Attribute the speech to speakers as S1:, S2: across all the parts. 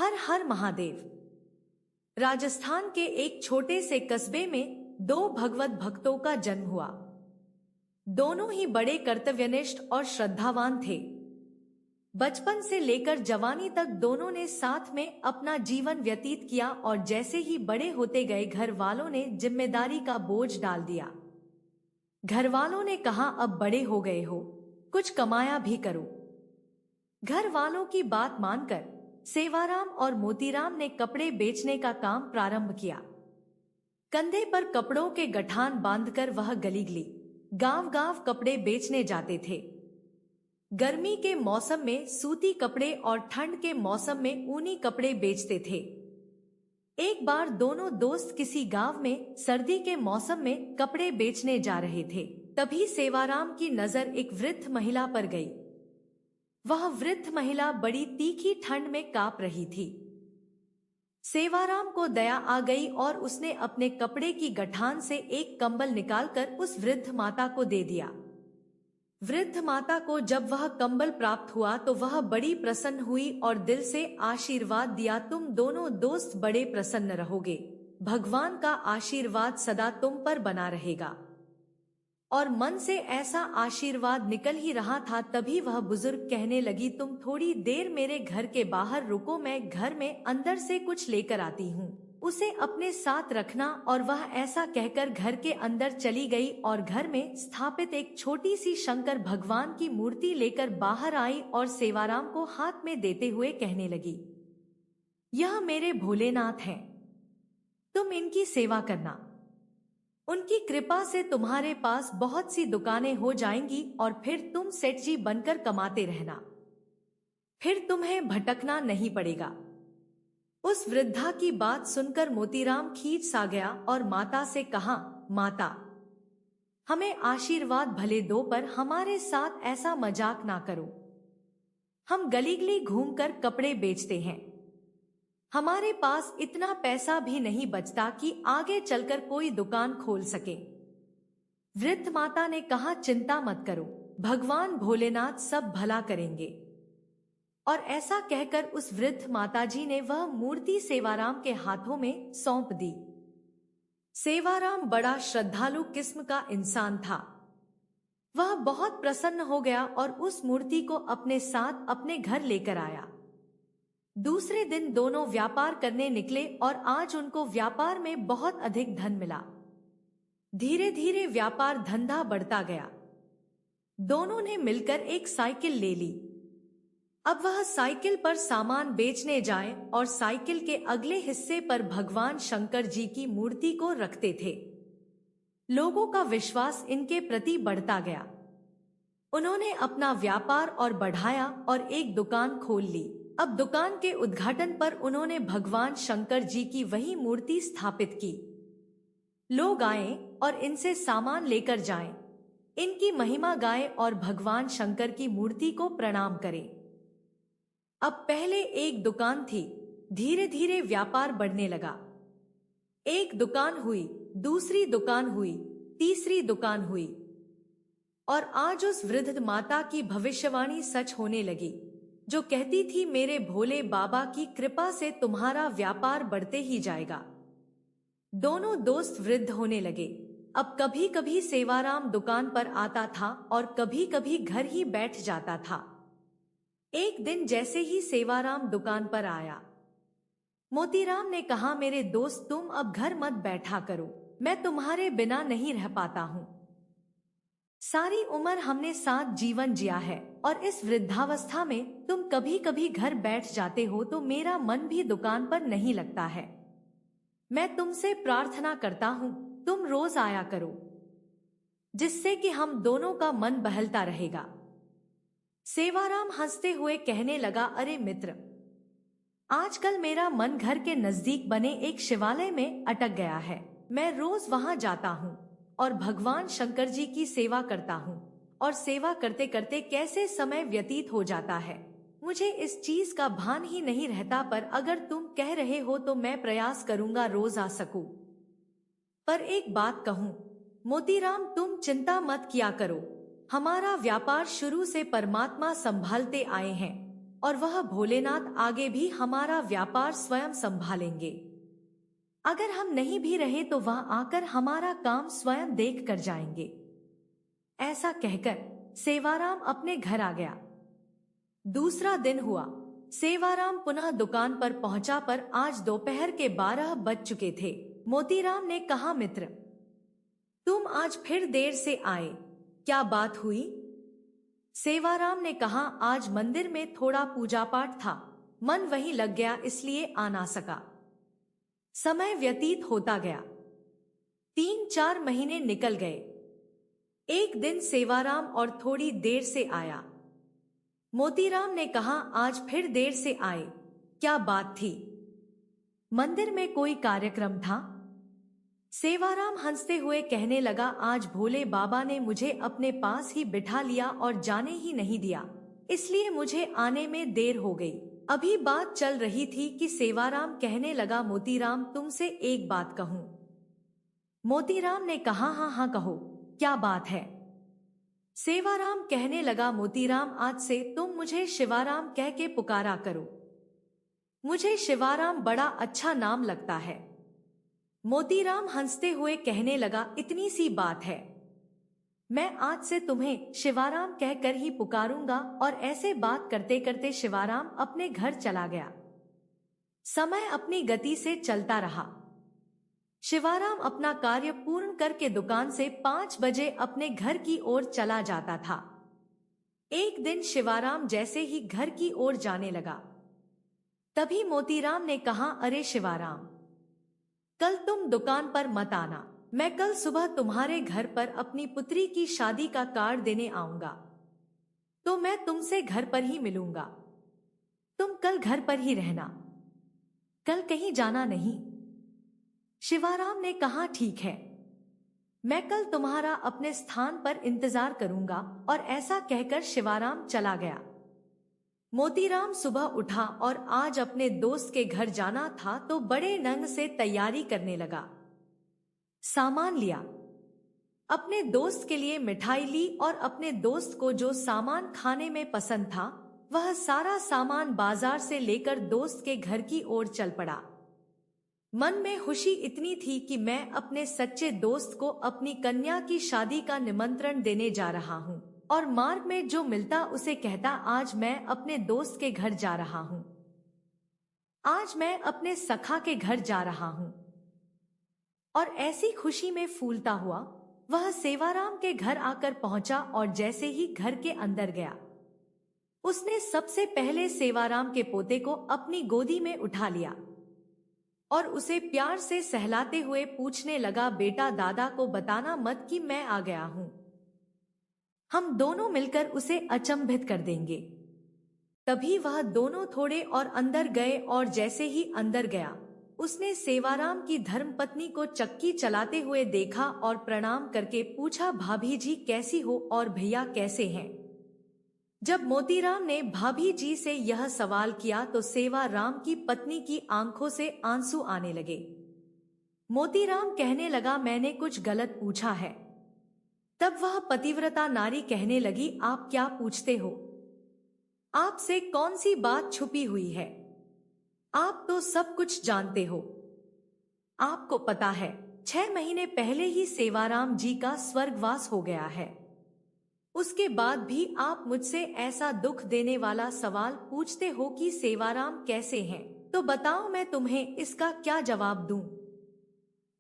S1: हर हर महादेव। राजस्थान के एक छोटे से कस्बे में दो भगवत भक्तों का जन्म हुआ। दोनों ही बड़े कर्तव्यनिष्ठ और श्रद्धावान थे। बचपन से लेकर जवानी तक दोनों ने साथ में अपना जीवन व्यतीत किया और जैसे ही बड़े होते गए घर वालों ने जिम्मेदारी का बोझ डाल दिया। घर वालों ने कहा, अब बड़े हो गए हो, कुछ कमाया भी करो। घर वालों की बात मानकर सेवाराम और मोतीराम ने कपड़े बेचने का काम प्रारंभ किया। कंधे पर कपड़ों के गठान बांधकर वह गली गली गांव-गांव कपड़े बेचने जाते थे। गर्मी के मौसम में सूती कपड़े और ठंड के मौसम में ऊनी कपड़े बेचते थे। एक बार दोनों दोस्त किसी गांव में सर्दी के मौसम में कपड़े बेचने जा रहे थे। तभी सेवाराम की नजर एक वृद्ध महिला पर गई। वह वृद्ध महिला बड़ी तीखी ठंड में कांप रही थी। सेवाराम को दया आ गई और उसने अपने कपड़े की गठान से एक कंबल निकालकर उस वृद्ध माता को दे दिया। वृद्ध माता को जब वह कंबल प्राप्त हुआ तो वह बड़ी प्रसन्न हुई और दिल से आशीर्वाद दिया, तुम दोनों दोस्त बड़े प्रसन्न रहोगे, भगवान का आशीर्वाद सदा तुम पर बना रहेगा। और मन से ऐसा आशीर्वाद निकल ही रहा था, तभी वह बुजुर्ग कहने लगी, तुम थोड़ी देर मेरे घर के बाहर रुको, मैं घर में अंदर से कुछ लेकर आती हूँ, उसे अपने साथ रखना। और वह ऐसा कहकर घर के अंदर चली गई और घर में स्थापित एक छोटी सी शंकर भगवान की मूर्ति लेकर बाहर आई और सेवाराम को हाथ में देते हुए कहने लगी, यह मेरे भोलेनाथ हैं, तुम इनकी सेवा करना। उनकी कृपा से तुम्हारे पास बहुत सी दुकानें हो जाएंगी और फिर तुम सेठ जी बनकर कमाते रहना, फिर तुम्हें भटकना नहीं पड़ेगा। उस वृद्धा की बात सुनकर मोतीराम खींच सा गया और माता से कहा, माता, हमें आशीर्वाद भले दो पर हमारे साथ ऐसा मजाक ना करो। हम गली गली घूमकर कपड़े बेचते हैं, हमारे पास इतना पैसा भी नहीं बचता कि आगे चलकर कोई दुकान खोल सके। वृद्ध माता ने कहा, चिंता मत करो, भगवान भोलेनाथ सब भला करेंगे। और ऐसा कहकर उस वृद्ध माताजी ने वह मूर्ति सेवाराम के हाथों में सौंप दी। सेवाराम बड़ा श्रद्धालु किस्म का इंसान था। वह बहुत प्रसन्न हो गया और उस मूर्ति को अपने साथ अपने घर लेकर आया। दूसरे दिन दोनों व्यापार करने निकले और आज उनको व्यापार में बहुत अधिक धन मिला। धीरे धीरे व्यापार धंधा बढ़ता गया। दोनों ने मिलकर एक साइकिल ले ली। अब वह साइकिल पर सामान बेचने जाए और साइकिल के अगले हिस्से पर भगवान शंकर जी की मूर्ति को रखते थे। लोगों का विश्वास इनके प्रति बढ़ता गया। उन्होंने अपना व्यापार और बढ़ाया और एक दुकान खोल ली। अब दुकान के उद्घाटन पर उन्होंने भगवान शंकर जी की वही मूर्ति स्थापित की। लोग आए और इनसे सामान लेकर जाएं, इनकी महिमा गाएं और भगवान शंकर की मूर्ति को प्रणाम करें। अब पहले एक दुकान थी, धीरे धीरे व्यापार बढ़ने लगा। एक दुकान हुई, दूसरी दुकान हुई, तीसरी दुकान हुई और आज उस वृद्ध माता की भविष्यवाणी सच होने लगी, जो कहती थी, मेरे भोले बाबा की कृपा से तुम्हारा व्यापार बढ़ते ही जाएगा। दोनों दोस्त वृद्ध होने लगे। अब कभी कभी सेवाराम दुकान पर आता था और कभी कभी घर ही बैठ जाता था। एक दिन जैसे ही सेवाराम दुकान पर आया, मोतीराम ने कहा, मेरे दोस्त, तुम अब घर मत बैठा करो, मैं तुम्हारे बिना नहीं रह पाता हूं। सारी उम्र हमने साथ जीवन जिया है और इस वृद्धावस्था में तुम कभी कभी घर बैठ जाते हो तो मेरा मन भी दुकान पर नहीं लगता है। मैं तुमसे प्रार्थना करता हूं, तुम रोज आया करो, जिससे कि हम दोनों का मन बहलता रहेगा। सेवाराम हंसते हुए कहने लगा, अरे मित्र, आजकल मेरा मन घर के नजदीक बने एक शिवालय में अटक गया है। मैं रोज वहां जाता हूं और भगवान शंकर जी की सेवा करता हूँ और सेवा करते करते कैसे समय व्यतीत हो जाता है, मुझे इस चीज का भान ही नहीं रहता। पर अगर तुम कह रहे हो तो मैं प्रयास करूंगा रोज आ सकूं। पर एक बात कहूं मोतीराम, तुम चिंता मत किया करो, हमारा व्यापार शुरू से परमात्मा संभालते आए हैं। और वह भोलेनाथ आगे भी हमारा व्यापार स्वयं संभालेंगे। अगर हम नहीं भी रहे तो वह आकर हमारा काम स्वयं देख कर जाएंगे। ऐसा कहकर सेवाराम अपने घर आ गया। दूसरा दिन हुआ। सेवाराम पुनः दुकान पर पहुंचा पर आज दोपहर के 12 बज चुके थे। मोतीराम ने कहा, मित्र, तुम आज फिर देर से आए, क्या बात हुई? सेवाराम ने कहा, आज मंदिर में थोड़ा पूजा पाठ था, मन वहीं लग गया, इसलिए आ ना सका। समय व्यतीत होता गया। 3-4 महीने निकल गए। एक दिन सेवाराम और थोड़ी देर से आया। मोतीराम ने कहा, आज फिर देर से आए, क्या बात थी? मंदिर में कोई कार्यक्रम था? सेवाराम हंसते हुए कहने लगा, आज भोले बाबा ने मुझे अपने पास ही बिठा लिया और जाने ही नहीं दिया, इसलिए मुझे आने में देर हो गई। अभी बात चल रही थी कि सेवाराम कहने लगा, मोतीराम, तुमसे एक बात कहूं? मोतीराम ने कहा, हाँ हाँ कहो, क्या बात है? सेवाराम कहने लगा, मोतीराम, आज से तुम मुझे शिवाराम कह के पुकारा करो। मुझे शिवाराम बड़ा अच्छा नाम लगता है। मोतीराम हंसते हुए कहने लगा, इतनी सी बात है, मैं आज से तुम्हें शिवाराम कहकर ही पुकारूंगा। और ऐसे बात करते करते शिवाराम अपने घर चला गया। समय अपनी गति से चलता रहा। शिवाराम अपना कार्य पूर्ण करके दुकान से 5 बजे अपने घर की ओर चला जाता था। एक दिन शिवाराम जैसे ही घर की ओर जाने लगा, तभी मोतीराम ने कहा, अरे शिवाराम, कल तुम दुकान पर मत आना, मैं कल सुबह तुम्हारे घर पर अपनी पुत्री की शादी का कार्ड देने आऊंगा, तो मैं तुमसे घर पर ही मिलूंगा। तुम कल घर पर ही रहना, कल कहीं जाना नहीं। शिवाराम ने कहा, ठीक है, मैं कल तुम्हारा अपने स्थान पर इंतजार करूंगा। और ऐसा कहकर शिवाराम चला गया। मोतीराम सुबह उठा और आज अपने दोस्त के घर जाना था, तो बड़े नंग से तैयारी करने लगा। सामान लिया, अपने दोस्त के लिए मिठाई ली और अपने दोस्त को जो सामान खाने में पसंद था वह सारा सामान बाजार से लेकर दोस्त के घर की ओर चल पड़ा। मन में खुशी इतनी थी कि मैं अपने सच्चे दोस्त को अपनी कन्या की शादी का निमंत्रण देने जा रहा हूँ, और मार्ग में जो मिलता उसे कहता, आज मैं अपने दोस्त के घर जा रहा हूँ, आज मैं अपने सखा के घर जा रहा हूँ। और ऐसी खुशी में फूलता हुआ वह सेवाराम के घर आकर पहुंचा और जैसे ही घर के अंदर गया, उसने सबसे पहले सेवाराम के पोते को अपनी गोदी में उठा लिया और उसे प्यार से सहलाते हुए पूछने लगा, बेटा, दादा को बताना मत कि मैं आ गया हूं, हम दोनों मिलकर उसे अचंभित कर देंगे। तभी वह दोनों थोड़े और अंदर गए और जैसे ही अंदर गया, उसने सेवाराम की धर्मपत्नी को चक्की चलाते हुए देखा और प्रणाम करके पूछा, भाभी जी कैसी हो और भैया कैसे हैं? जब मोतीराम ने भाभी जी से यह सवाल किया तो सेवाराम की पत्नी की आंखों से आंसू आने लगे। मोतीराम कहने लगा, मैंने कुछ गलत पूछा है। तब वह पतिव्रता नारी कहने लगी, आप क्या पूछते हो? आपसे कौन सी बात छुपी हुई है? आप तो सब कुछ जानते हो। आपको पता है 6 महीने पहले ही सेवाराम जी का स्वर्गवास हो गया है। उसके बाद भी आप मुझसे ऐसा दुख देने वाला सवाल पूछते हो कि सेवाराम कैसे हैं, तो बताओ मैं तुम्हें इसका क्या जवाब दूं?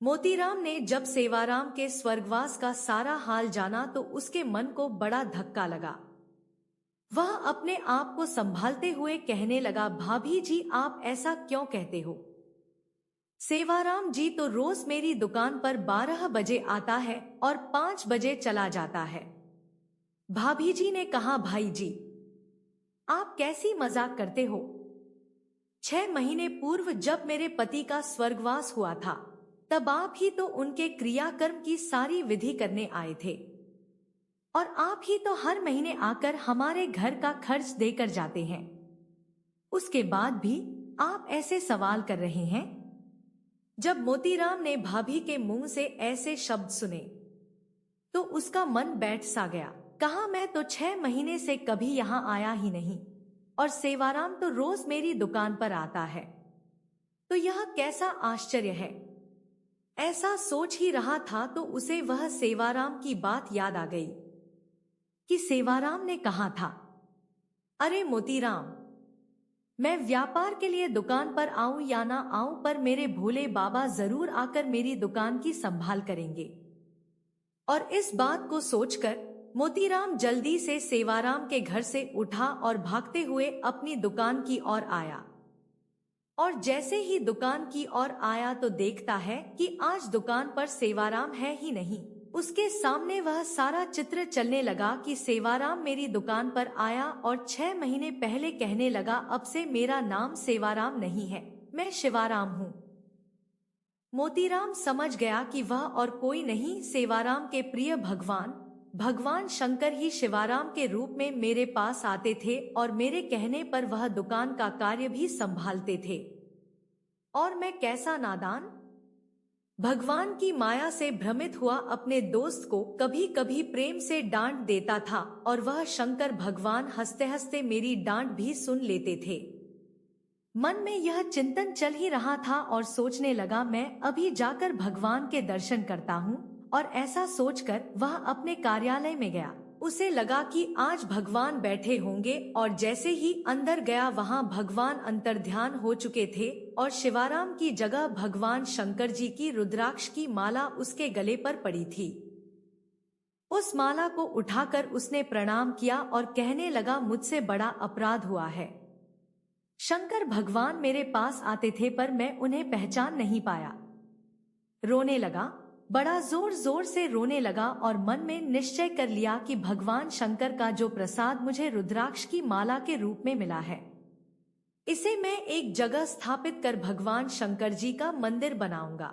S1: मोतीराम ने जब सेवाराम के स्वर्गवास का सारा हाल जाना तो उसके मन को बड़ा धक्का लगा। वह अपने आप को संभालते हुए कहने लगा, भाभी जी आप ऐसा क्यों कहते हो? सेवाराम जी तो रोज मेरी दुकान पर 12 बजे आता है और 5 बजे चला जाता है। भाभी जी ने कहा, भाई जी आप कैसी मजाक करते हो? 6 महीने पूर्व जब मेरे पति का स्वर्गवास हुआ था तब आप ही तो उनके क्रियाकर्म की सारी विधि करने आए थे, और आप ही तो हर महीने आकर हमारे घर का खर्च देकर जाते हैं। उसके बाद भी आप ऐसे सवाल कर रहे हैं? जब मोतीराम ने भाभी के मुंह से ऐसे शब्द सुने तो उसका मन बैठ सा गया। कहा, मैं तो 6 महीने से कभी यहाँ आया ही नहीं और सेवाराम तो रोज मेरी दुकान पर आता है, तो यह कैसा आश्चर्य है। ऐसा सोच ही रहा था तो उसे वह सेवाराम की बात याद आ गई कि सेवाराम ने कहा था, अरे मोतीराम, मैं व्यापार के लिए दुकान पर आऊं या ना आऊं, पर मेरे भोले बाबा जरूर आकर मेरी दुकान की संभाल करेंगे। और इस बात को सोचकर मोतीराम जल्दी से सेवाराम के घर से उठा और भागते हुए अपनी दुकान की ओर आया। और जैसे ही दुकान की ओर आया तो देखता है कि आज दुकान पर सेवाराम है ही नहीं। उसके सामने वह सारा चित्र चलने लगा कि सेवाराम मेरी दुकान पर आया और 6 महीने पहले कहने लगा, अब से मेरा नाम सेवाराम नहीं है, मैं शिवाराम हूँ। मोतीराम समझ गया कि वह और कोई नहीं, सेवाराम के प्रिय भगवान शंकर ही शिवाराम के रूप में मेरे पास आते थे और मेरे कहने पर वह दुकान का कार्य भी संभालते थे। और मैं कैसा नादान, भगवान की माया से भ्रमित हुआ अपने दोस्त को कभी कभी प्रेम से डांट देता था और वह शंकर भगवान हंसते हंसते मेरी डांट भी सुन लेते थे। मन में यह चिंतन चल ही रहा था और सोचने लगा, मैं अभी जाकर भगवान के दर्शन करता हूँ। और ऐसा सोचकर वह अपने कार्यालय में गया। उसे लगा कि आज भगवान बैठे होंगे और जैसे ही अंदर गया वहां भगवान अंतर्ध्यान हो चुके थे और शिवाराम की जगह भगवान शंकर जी की रुद्राक्ष की माला उसके गले पर पड़ी थी। उस माला को उठाकर उसने प्रणाम किया और कहने लगा, मुझसे बड़ा अपराध हुआ है। शंकर भगवान मेरे पास आते थे पर मैं उन्हें पहचान नहीं पाया। रोने लगा, बड़ा जोर जोर से रोने लगा और मन में निश्चय कर लिया कि भगवान शंकर का जो प्रसाद मुझे रुद्राक्ष की माला के रूप में मिला है, इसे मैं एक जगह स्थापित कर भगवान शंकर जी का मंदिर बनाऊंगा।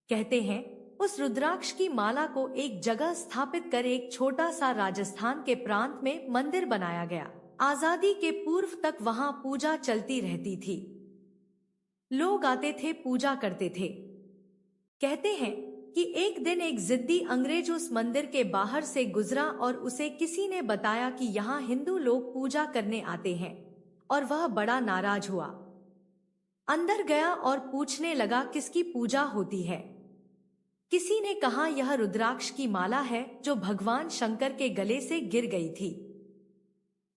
S1: कहते हैं उस रुद्राक्ष की माला को एक जगह स्थापित कर एक छोटा सा राजस्थान के प्रांत में मंदिर बनाया गया। आजादी के पूर्व तक वहां पूजा चलती रहती थी। लोग आते थे, पूजा करते थे। कहते हैं कि एक दिन एक जिद्दी अंग्रेज उस मंदिर के बाहर से गुजरा और उसे किसी ने बताया कि यहाँ हिंदू लोग पूजा करने आते हैं और वह बड़ा नाराज हुआ। अंदर गया और पूछने लगा, किसकी पूजा होती है? किसी ने कहा, यह रुद्राक्ष की माला है जो भगवान शंकर के गले से गिर गई थी,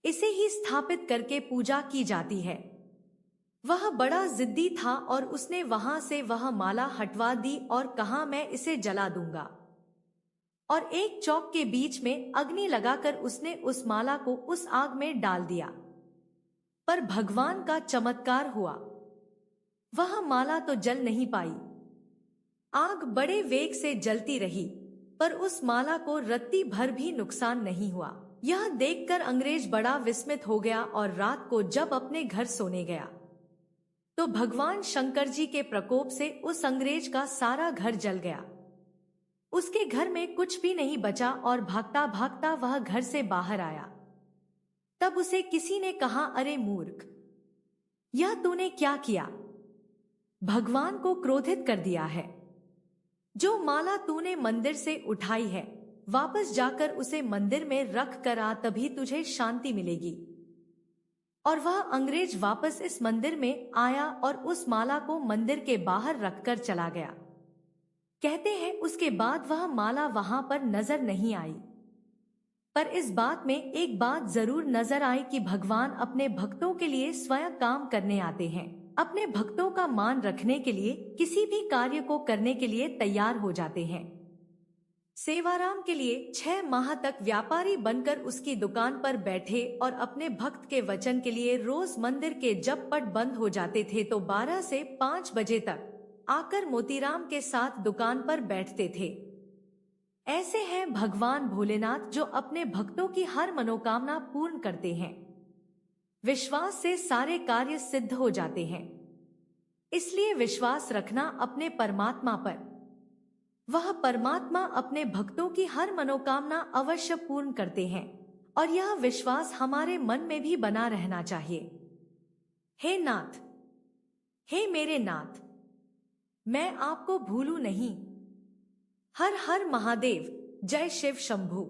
S1: इसे ही स्थापित करके पूजा की जाती है। वह बड़ा जिद्दी था और उसने वहां से वह माला हटवा दी और कहा, मैं इसे जला दूंगा। और एक चौक के बीच में अग्नि लगाकर उसने उस माला को उस आग में डाल दिया। पर भगवान का चमत्कार हुआ, वह माला तो जल नहीं पाई। आग बड़े वेग से जलती रही पर उस माला को रत्ती भर भी नुकसान नहीं हुआ। यह देखकर अंग्रेज बड़ा विस्मित हो गया और रात को जब अपने घर सोने गया तो भगवान शंकर जी के प्रकोप से उस अंग्रेज का सारा घर जल गया। उसके घर में कुछ भी नहीं बचा और भागता भागता वह घर से बाहर आया। तब उसे किसी ने कहा, अरे मूर्ख, यह तूने क्या किया? भगवान को क्रोधित कर दिया है। जो माला तूने मंदिर से उठाई है वापस जाकर उसे मंदिर में रख कर आ, तभी तुझे शांति मिलेगी। और वह अंग्रेज वापस इस मंदिर में आया और उस माला को मंदिर के बाहर रखकर चला गया। कहते हैं उसके बाद वह माला वहां पर नजर नहीं आई। पर इस बात में एक बात जरूर नजर आई कि भगवान अपने भक्तों के लिए स्वयं काम करने आते हैं। अपने भक्तों का मान रखने के लिए किसी भी कार्य को करने के लिए तैयार हो जाते हैं। सेवाराम के लिए 6 माह तक व्यापारी बनकर उसकी दुकान पर बैठे और अपने भक्त के वचन के लिए रोज मंदिर के जब पट बंद हो जाते थे तो 12 से 5 बजे तक आकर मोतीराम के साथ दुकान पर बैठते थे। ऐसे हैं भगवान भोलेनाथ जो अपने भक्तों की हर मनोकामना पूर्ण करते हैं। विश्वास से सारे कार्य सिद्ध हो जाते हैं। इसलिए विश्वास रखना अपने परमात्मा पर। वह परमात्मा अपने भक्तों की हर मनोकामना अवश्य पूर्ण करते हैं और यह विश्वास हमारे मन में भी बना रहना चाहिए। हे नाथ, हे मेरे नाथ, मैं आपको भूलूं नहीं। हर हर महादेव, जय शिव शंभू।